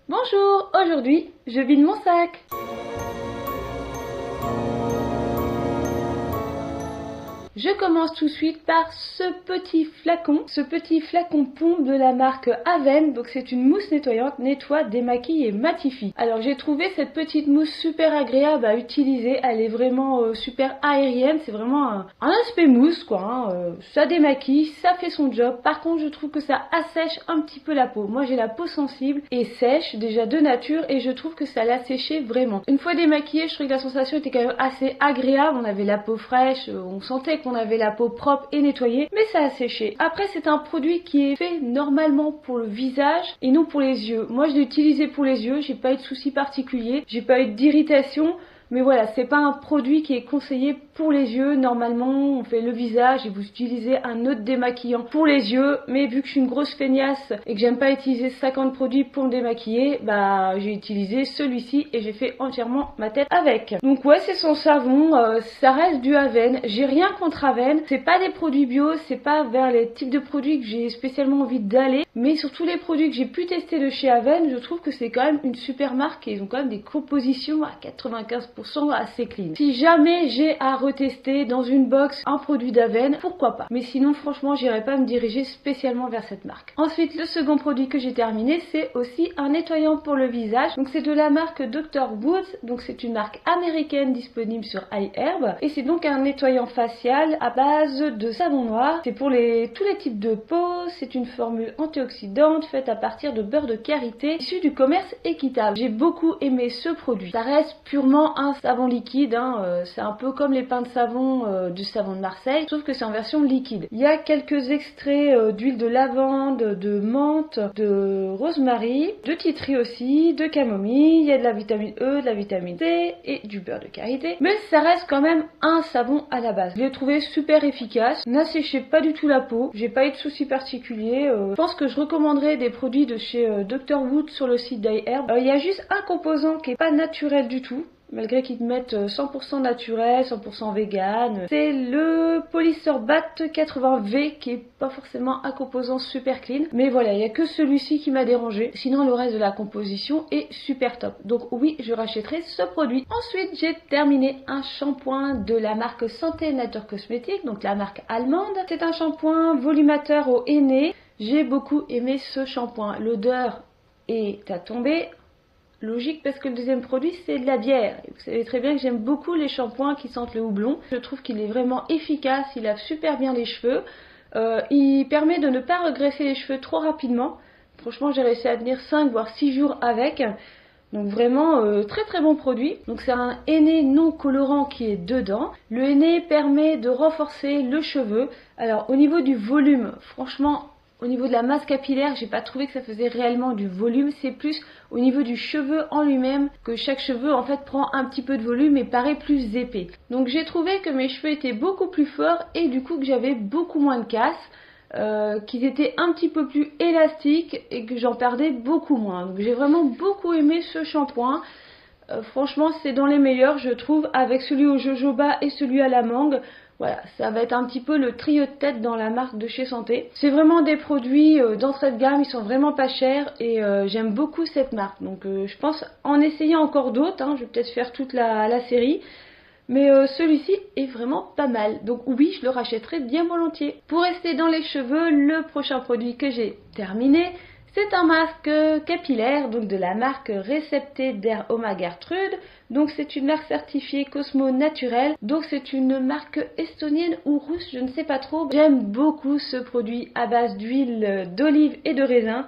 Bonjour, aujourd'hui je vide mon sac. Je commence tout de suite par ce petit flacon pompe de la marque Aven. Donc c'est une mousse nettoyante, nettoie, démaquille et matifie. Alors j'ai trouvé cette petite mousse super agréable à utiliser, elle est vraiment super aérienne, c'est vraiment un aspect mousse quoi, ça démaquille, ça fait son job. Par contre je trouve que ça assèche un petit peu la peau. Moi j'ai la peau sensible et sèche déjà de nature et je trouve que ça l'a séché vraiment. Une fois démaquillée, je trouve que la sensation était quand même assez agréable, on avait la peau fraîche, on sentait qu'on avait la peau propre et nettoyée, mais ça a séché. Après c'est un produit qui est fait normalement pour le visage et non pour les yeux. Moi je l'ai utilisé pour les yeux, j'ai pas eu de soucis particuliers, j'ai pas eu d'irritation. Mais voilà, c'est pas un produit qui est conseillé pour les yeux. Normalement, on fait le visage et vous utilisez un autre démaquillant pour les yeux. Mais vu que je suis une grosse feignasse et que j'aime pas utiliser 50 produits pour me démaquiller, bah j'ai utilisé celui-ci et j'ai fait entièrement ma tête avec. Donc ouais, c'est son savon, ça reste du Aven. J'ai rien contre Aven. C'est pas des produits bio, c'est pas vers les types de produits que j'ai spécialement envie d'aller. Mais sur tous les produits que j'ai pu tester de chez Aven, je trouve que c'est quand même une super marque et ils ont quand même des compositions à 95% assez clean. Si jamais j'ai à retester dans une box un produit d'Aven, pourquoi pas. Mais sinon franchement j'irai pas me diriger spécialement vers cette marque. Ensuite le second produit que j'ai terminé, c'est aussi un nettoyant pour le visage. Donc c'est de la marque Dr. Woods, donc c'est une marque américaine disponible sur iHerb. Et c'est donc un nettoyant facial à base de savon noir. C'est pour tous les types de peau, c'est une formule antioxydante faite à partir de beurre de karité issu du commerce équitable. J'ai beaucoup aimé ce produit. Ça reste purement un savon liquide, c'est un peu comme les pains de savon du savon de Marseille, sauf que c'est en version liquide. Il y a quelques extraits d'huile de lavande, de menthe, de rosemary, de titri aussi, de camomille, il y a de la vitamine E, de la vitamine C et du beurre de karité, mais ça reste quand même un savon à la base. Je l'ai trouvé super efficace, n'asséchait pas du tout la peau, j'ai pas eu de soucis particuliers. Je pense que je recommanderais des produits de chez Dr. Wood sur le site d'iHerb. Il y a juste un composant qui est pas naturel du tout, malgré qu'ils te mettent 100% naturel, 100% vegan. C'est le Polysorbat 80V qui est pas forcément un composant super clean. Mais voilà, il n'y a que celui-ci qui m'a dérangé. Sinon le reste de la composition est super top. Donc oui, je rachèterai ce produit. Ensuite, j'ai terminé un shampoing de la marque Santé Nature Cosmétique, donc la marque allemande. C'est un shampoing volumateur au henné. J'ai beaucoup aimé ce shampoing. L'odeur est à tomber. Logique parce que le deuxième produit c'est de la bière. Et vous savez très bien que j'aime beaucoup les shampoings qui sentent le houblon. Je trouve qu'il est vraiment efficace, il lave super bien les cheveux. Il permet de ne pas regresser les cheveux trop rapidement. Franchement j'ai réussi à tenir 5 voire 6 jours avec. Donc vraiment très très bon produit. Donc c'est un henné non colorant qui est dedans. Le henné permet de renforcer le cheveu. Alors au niveau du volume, franchement au niveau de la masse capillaire, j'ai pas trouvé que ça faisait réellement du volume, c'est plus au niveau du cheveu en lui-même que chaque cheveu en fait prend un petit peu de volume et paraît plus épais. Donc j'ai trouvé que mes cheveux étaient beaucoup plus forts et du coup que j'avais beaucoup moins de casse, qu'ils étaient un petit peu plus élastiques et que j'en perdais beaucoup moins. Donc j'ai vraiment beaucoup aimé ce shampoing. Franchement c'est dans les meilleurs je trouve, avec celui au jojoba et celui à la mangue. Voilà, ça va être un petit peu le trio de tête dans la marque de chez Santé. C'est vraiment des produits d'entrée de gamme, ils sont vraiment pas chers et j'aime beaucoup cette marque. Donc je pense en essayer encore d'autres, je vais peut-être faire toute la série. Mais celui-ci est vraiment pas mal. Donc oui, je le rachèterai bien volontiers. Pour rester dans les cheveux, le prochain produit que j'ai terminé, c'est un masque capillaire, donc de la marque Recepté d'Aroma Gertrude. Donc c'est une marque certifiée Cosmo Naturel. Donc c'est une marque estonienne ou russe, je ne sais pas trop. J'aime beaucoup ce produit à base d'huile d'olive et de raisin.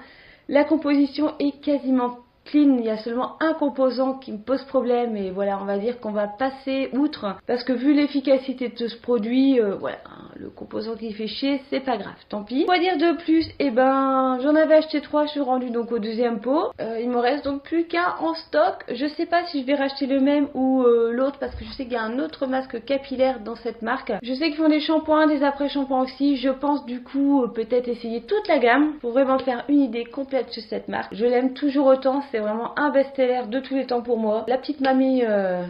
La composition est quasiment clean, il y a seulement un composant qui me pose problème et voilà, on va dire qu'on va passer outre parce que vu l'efficacité de ce produit, voilà, le composant qui fait chier, c'est pas grave, tant pis. Quoi dire de plus? Eh ben, j'en avais acheté 3, je suis rendue donc au deuxième pot. Il me reste donc plus qu'un en stock. Je sais pas si je vais racheter le même ou l'autre parce que je sais qu'il y a un autre masque capillaire dans cette marque. Je sais qu'ils font des shampoings, des après-shampoings aussi. Je pense du coup peut-être essayer toute la gamme pour vraiment faire une idée complète sur cette marque. Je l'aime toujours autant, c'est vraiment un best-seller de tous les temps pour moi. La petite mamie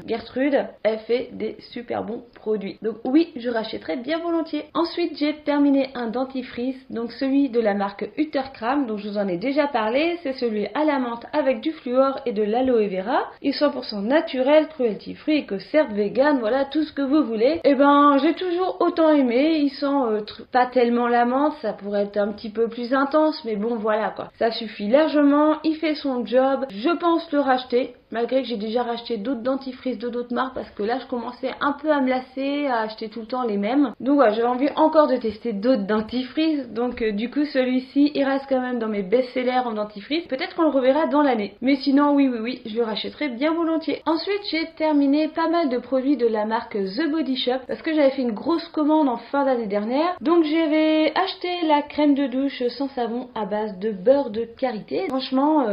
Gertrude, elle fait des super bons produits. Donc oui, je rachèterai bien volontiers. volontiers. Ensuite, j'ai terminé un dentifrice, donc celui de la marque Uttercram, dont je vous en ai déjà parlé. C'est celui à la menthe avec du fluor et de l'aloe vera. Il est 100% naturel, cruelty free, éco-cert, vegan, voilà, tout ce que vous voulez. Et ben, j'ai toujours autant aimé. Il sent pas tellement la menthe, ça pourrait être un petit peu plus intense, mais bon, voilà quoi. Ça suffit largement, il fait son job. Je pense le racheter. Malgré que j'ai déjà racheté d'autres dentifrices de d'autres marques parce que là je commençais un peu à me lasser, à acheter tout le temps les mêmes. Donc voilà, j'avais envie encore de tester d'autres dentifrices. Donc du coup celui-ci il reste quand même dans mes best-sellers en dentifrice. Peut-être qu'on le reverra dans l'année. Mais sinon oui, je le rachèterai bien volontiers. Ensuite j'ai terminé pas mal de produits de la marque The Body Shop parce que j'avais fait une grosse commande en fin d'année dernière. Donc j'avais acheté la crème de douche sans savon à base de beurre de karité. Franchement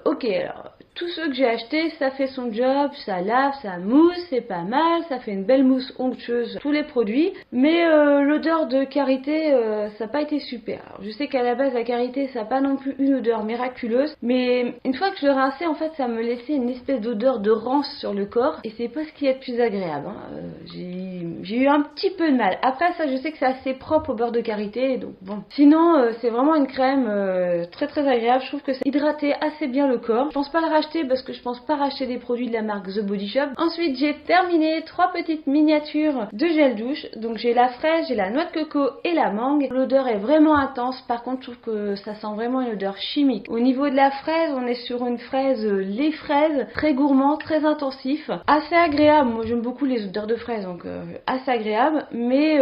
ok, alors tous ceux que j'ai achetés, ça fait son job, ça lave, ça mousse, c'est pas mal, ça fait une belle mousse onctueuse, tous les produits, mais l'odeur de karité, ça n'a pas été super. Alors, je sais qu'à la base, la karité, ça n'a pas non plus une odeur miraculeuse, mais une fois que je le rinçais, en fait, ça me laissait une espèce d'odeur de rance sur le corps, et c'est pas ce qui est le plus agréable. J'ai eu un petit peu de mal. Après ça, je sais que c'est assez propre au beurre de karité, donc bon. Sinon, c'est vraiment une crème très très agréable, je trouve que ça hydratait assez bien le corps. Je pense pas le racheter parce que je pense pas racheter des produits de la marque The Body Shop. Ensuite j'ai terminé 3 petites miniatures de gel douche. Donc j'ai la fraise, j'ai la noix de coco et la mangue. L'odeur est vraiment intense, par contre je trouve que ça sent vraiment une odeur chimique. Au niveau de la fraise, on est sur une fraise lait fraise, très gourmand, très intensif, assez agréable. Moi j'aime beaucoup les odeurs de fraise, donc assez agréable, mais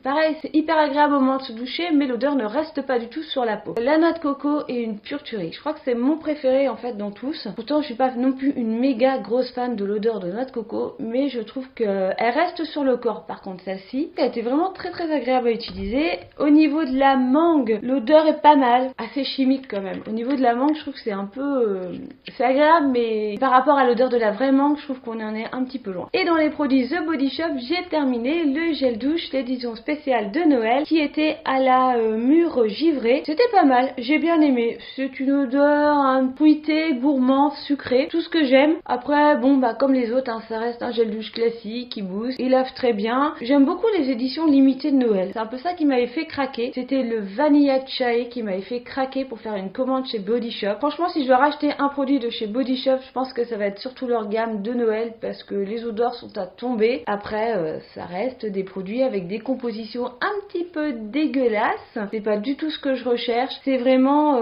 pareil c'est hyper agréable au moment de se doucher, mais l'odeur ne reste pas du tout sur la peau. La noix de coco est une pure tuerie. Je crois que c'est mon préféré en fait dans tous. Pourtant je suis pas non plus une méga grosse fan de l'odeur de noix de coco, mais je trouve qu'elle reste sur le corps. Par contre celle-ci, elle était vraiment très très agréable à utiliser. Au niveau de la mangue, l'odeur est pas mal, assez chimique quand même. Au niveau de la mangue, je trouve que c'est un peu c'est agréable, mais par rapport à l'odeur de la vraie mangue, je trouve qu'on en est un petit peu loin. Et dans les produits The Body Shop, j'ai terminé le gel douche l'édition spéciale de Noël qui était à la mûre givrée. C'était pas mal, j'ai bien aimé. C'est une odeur un fruité, gourmand, sucré, tout ce que j'aime. Après bon bah comme les autres, hein, ça reste un gel douche classique qui booste, il lave très bien. J'aime beaucoup les éditions limitées de Noël, c'est un peu ça qui m'avait fait craquer. C'était le Vanilla Chai qui m'avait fait craquer pour faire une commande chez Body Shop. Franchement si je veux racheter un produit de chez Body Shop, je pense que ça va être surtout leur gamme de Noël parce que les odeurs sont à tomber. Après ça reste des produits avec des compositions un petit peu dégueulasses, c'est pas du tout ce que je recherche. C'est vraiment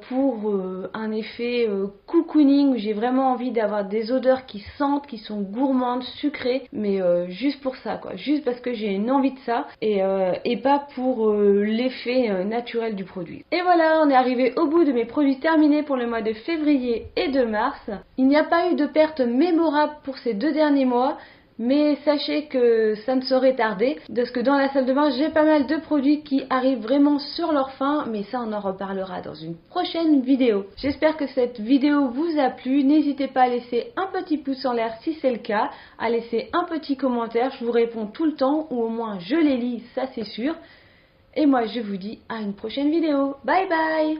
pour un effet cocooning où j'ai vraiment envie d'avoir des odeurs qui sentent, qui sont gourmandes, sucrées, mais juste pour ça quoi, juste parce que j'ai une envie de ça et pas pour l'effet naturel du produit. Et voilà, on est arrivé au bout de mes produits terminés pour le mois de février et de mars. Il n'y a pas eu de perte mémorable pour ces 2 derniers mois, mais sachez que ça ne saurait tarder, parce que dans la salle de bain j'ai pas mal de produits qui arrivent vraiment sur leur fin, mais ça on en reparlera dans une prochaine vidéo. J'espère que cette vidéo vous a plu, n'hésitez pas à laisser un petit pouce en l'air si c'est le cas, à laisser un petit commentaire, je vous réponds tout le temps, ou au moins je les lis, ça c'est sûr. Et moi je vous dis à une prochaine vidéo, bye bye.